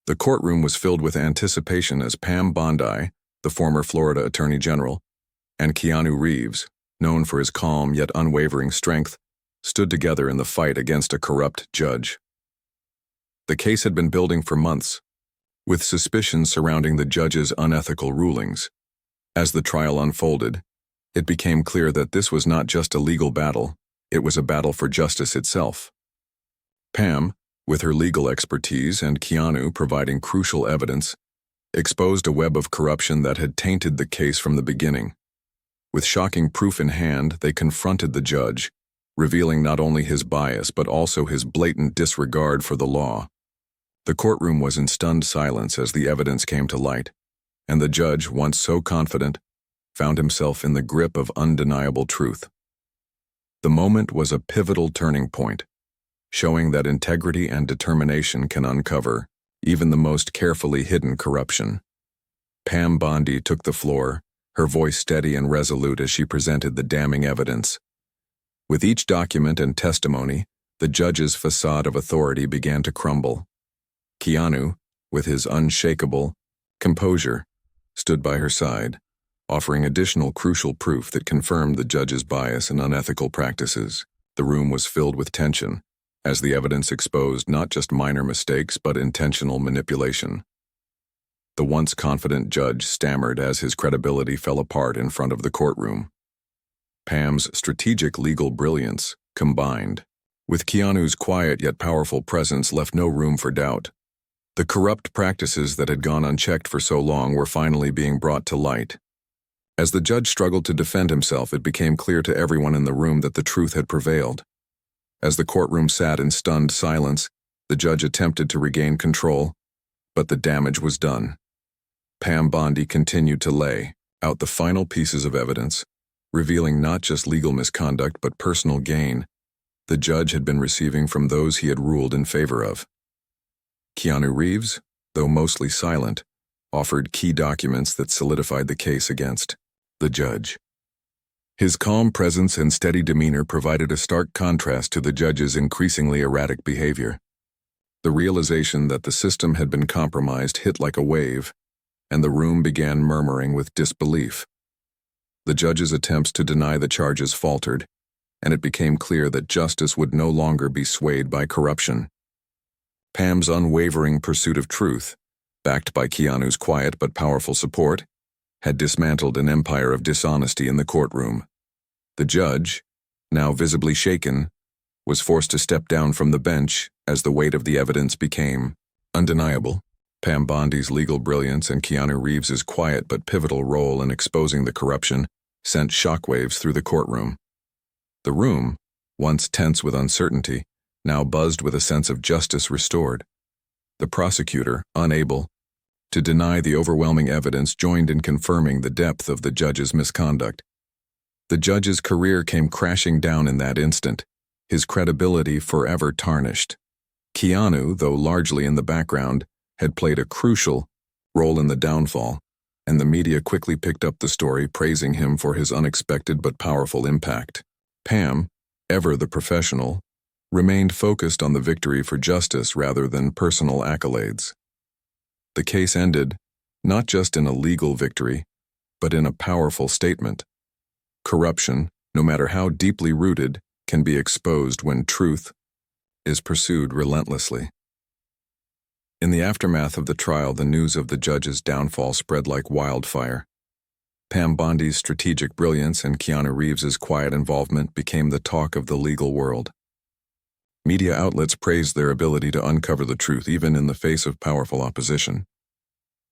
The courtroom was filled with anticipation as Pam Bondi, the former Florida Attorney General, and Keanu Reeves, known for his calm yet unwavering strength, stood together in the fight against a corrupt judge. The case had been building for months, with suspicions surrounding the judge's unethical rulings. As the trial unfolded, it became clear that this was not just a legal battle, it was a battle for justice itself. Pam, with her legal expertise and Keanu providing crucial evidence, exposed a web of corruption that had tainted the case from the beginning. With shocking proof in hand, they confronted the judge, revealing not only his bias but also his blatant disregard for the law. The courtroom was in stunned silence as the evidence came to light, and the judge, once so confident, found himself in the grip of undeniable truth. The moment was a pivotal turning point, showing that integrity and determination can uncover even the most carefully hidden corruption. Pam Bondi took the floor, her voice steady and resolute as she presented the damning evidence. With each document and testimony, the judge's facade of authority began to crumble. Keanu, with his unshakable composure, stood by her side, offering additional crucial proof that confirmed the judge's bias and unethical practices. The room was filled with tension, as the evidence exposed not just minor mistakes but intentional manipulation. The once confident judge stammered as his credibility fell apart in front of the courtroom. Pam's strategic legal brilliance, combined with Keanu's quiet yet powerful presence, left no room for doubt. The corrupt practices that had gone unchecked for so long were finally being brought to light. As the judge struggled to defend himself, it became clear to everyone in the room that the truth had prevailed. As the courtroom sat in stunned silence, the judge attempted to regain control, but the damage was done. Pam Bondi continued to lay out the final pieces of evidence, revealing not just legal misconduct but personal gain the judge had been receiving from those he had ruled in favor of. Keanu Reeves, though mostly silent, offered key documents that solidified the case against the judge. His calm presence and steady demeanor provided a stark contrast to the judge's increasingly erratic behavior. The realization that the system had been compromised hit like a wave, and the room began murmuring with disbelief. The judge's attempts to deny the charges faltered, and it became clear that justice would no longer be swayed by corruption. Pam's unwavering pursuit of truth, backed by Keanu's quiet but powerful support, had dismantled an empire of dishonesty in the courtroom. The judge, now visibly shaken, was forced to step down from the bench as the weight of the evidence became undeniable. Pam Bondi's legal brilliance and Keanu Reeves's quiet but pivotal role in exposing the corruption sent shockwaves through the courtroom. The room, once tense with uncertainty, now buzzed with a sense of justice restored. The prosecutor, unable to deny the overwhelming evidence, joined in confirming the depth of the judge's misconduct. The judge's career came crashing down in that instant, his credibility forever tarnished. Keanu, though largely in the background, had played a crucial role in the downfall, and the media quickly picked up the story, praising him for his unexpected but powerful impact. Pam, ever the professional, remained focused on the victory for justice rather than personal accolades. The case ended, not just in a legal victory, but in a powerful statement. Corruption, no matter how deeply rooted, can be exposed when truth is pursued relentlessly. In the aftermath of the trial, the news of the judge's downfall spread like wildfire. Pam Bondi's strategic brilliance and Keanu Reeves's quiet involvement became the talk of the legal world. Media outlets praised their ability to uncover the truth even in the face of powerful opposition.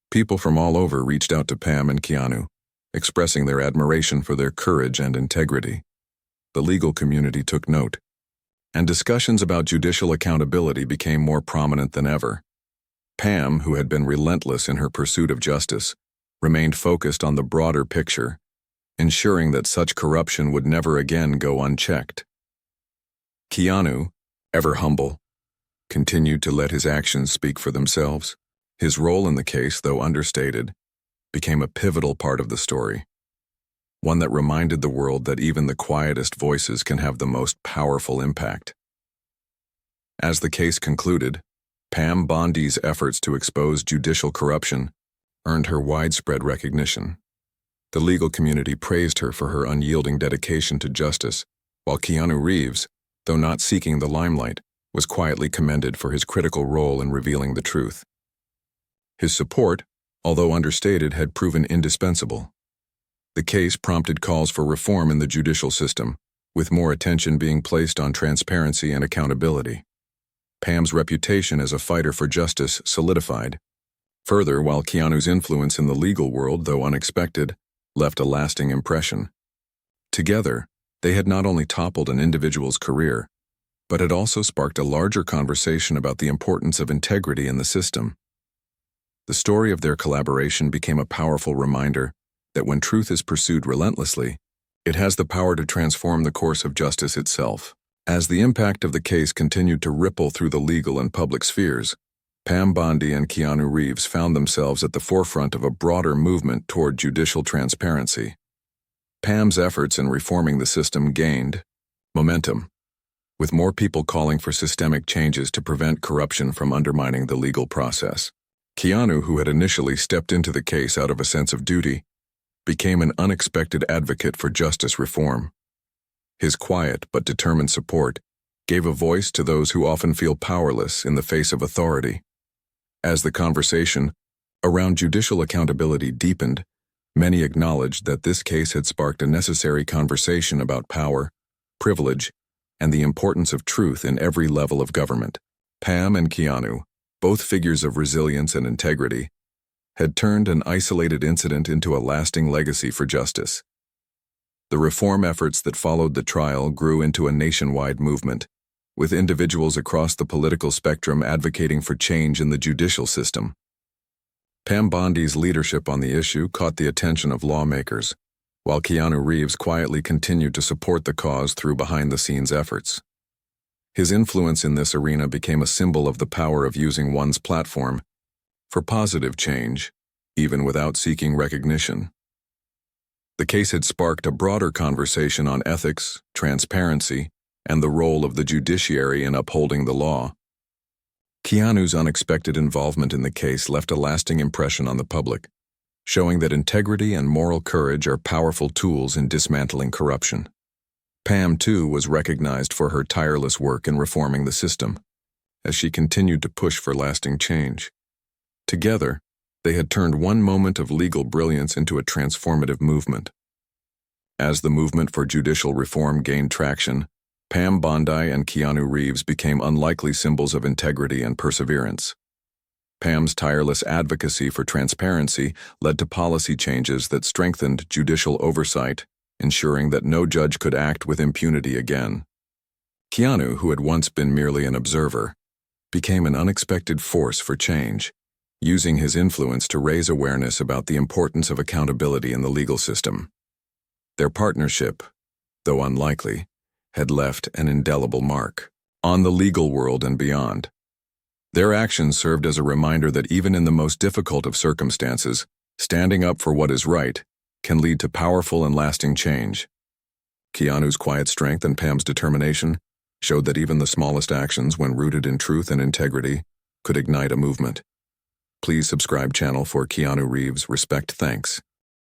People from all over reached out to Pam and Keanu, expressing their admiration for their courage and integrity. The legal community took note, and discussions about judicial accountability became more prominent than ever. Pam, who had been relentless in her pursuit of justice, remained focused on the broader picture, ensuring that such corruption would never again go unchecked. Keanu, ever humble, continued to let his actions speak for themselves. His role in the case, though understated, became a pivotal part of the story, one that reminded the world that even the quietest voices can have the most powerful impact. As the case concluded, Pam Bondi's efforts to expose judicial corruption earned her widespread recognition. The legal community praised her for her unyielding dedication to justice, while Keanu Reeves, though not seeking the limelight, was quietly commended for his critical role in revealing the truth. His support, although understated, had proven indispensable. The case prompted calls for reform in the judicial system, with more attention being placed on transparency and accountability. Pam's reputation as a fighter for justice solidified. Further, while Keanu's influence in the legal world, though unexpected, left a lasting impression. Together, they had not only toppled an individual's career, but had also sparked a larger conversation about the importance of integrity in the system. The story of their collaboration became a powerful reminder that when truth is pursued relentlessly, it has the power to transform the course of justice itself. As the impact of the case continued to ripple through the legal and public spheres, Pam Bondi and Keanu Reeves found themselves at the forefront of a broader movement toward judicial transparency. Pam's efforts in reforming the system gained momentum, with more people calling for systemic changes to prevent corruption from undermining the legal process. Keanu, who had initially stepped into the case out of a sense of duty, became an unexpected advocate for justice reform. His quiet but determined support gave a voice to those who often feel powerless in the face of authority. As the conversation around judicial accountability deepened, many acknowledged that this case had sparked a necessary conversation about power, privilege, and the importance of truth in every level of government. Pam and Keanu, both figures of resilience and integrity, had turned an isolated incident into a lasting legacy for justice. The reform efforts that followed the trial grew into a nationwide movement, with individuals across the political spectrum advocating for change in the judicial system. Pam Bondi's leadership on the issue caught the attention of lawmakers, while Keanu Reeves quietly continued to support the cause through behind-the-scenes efforts. His influence in this arena became a symbol of the power of using one's platform for positive change, even without seeking recognition. The case had sparked a broader conversation on ethics, transparency, and the role of the judiciary in upholding the law. Keanu's unexpected involvement in the case left a lasting impression on the public, showing that integrity and moral courage are powerful tools in dismantling corruption. Pam, too, was recognized for her tireless work in reforming the system, as she continued to push for lasting change. Together, they had turned one moment of legal brilliance into a transformative movement. As the movement for judicial reform gained traction, Pam Bondi and Keanu Reeves became unlikely symbols of integrity and perseverance. Pam's tireless advocacy for transparency led to policy changes that strengthened judicial oversight, ensuring that no judge could act with impunity again. Keanu, who had once been merely an observer, became an unexpected force for change, using his influence to raise awareness about the importance of accountability in the legal system. Their partnership, though unlikely, had left an indelible mark on the legal world and beyond. Their actions served as a reminder that even in the most difficult of circumstances, standing up for what is right can lead to powerful and lasting change. Keanu's quiet strength and Pam's determination showed that even the smallest actions, when rooted in truth and integrity, could ignite a movement. Please subscribe channel for Keanu Reeves. Respect. Thanks.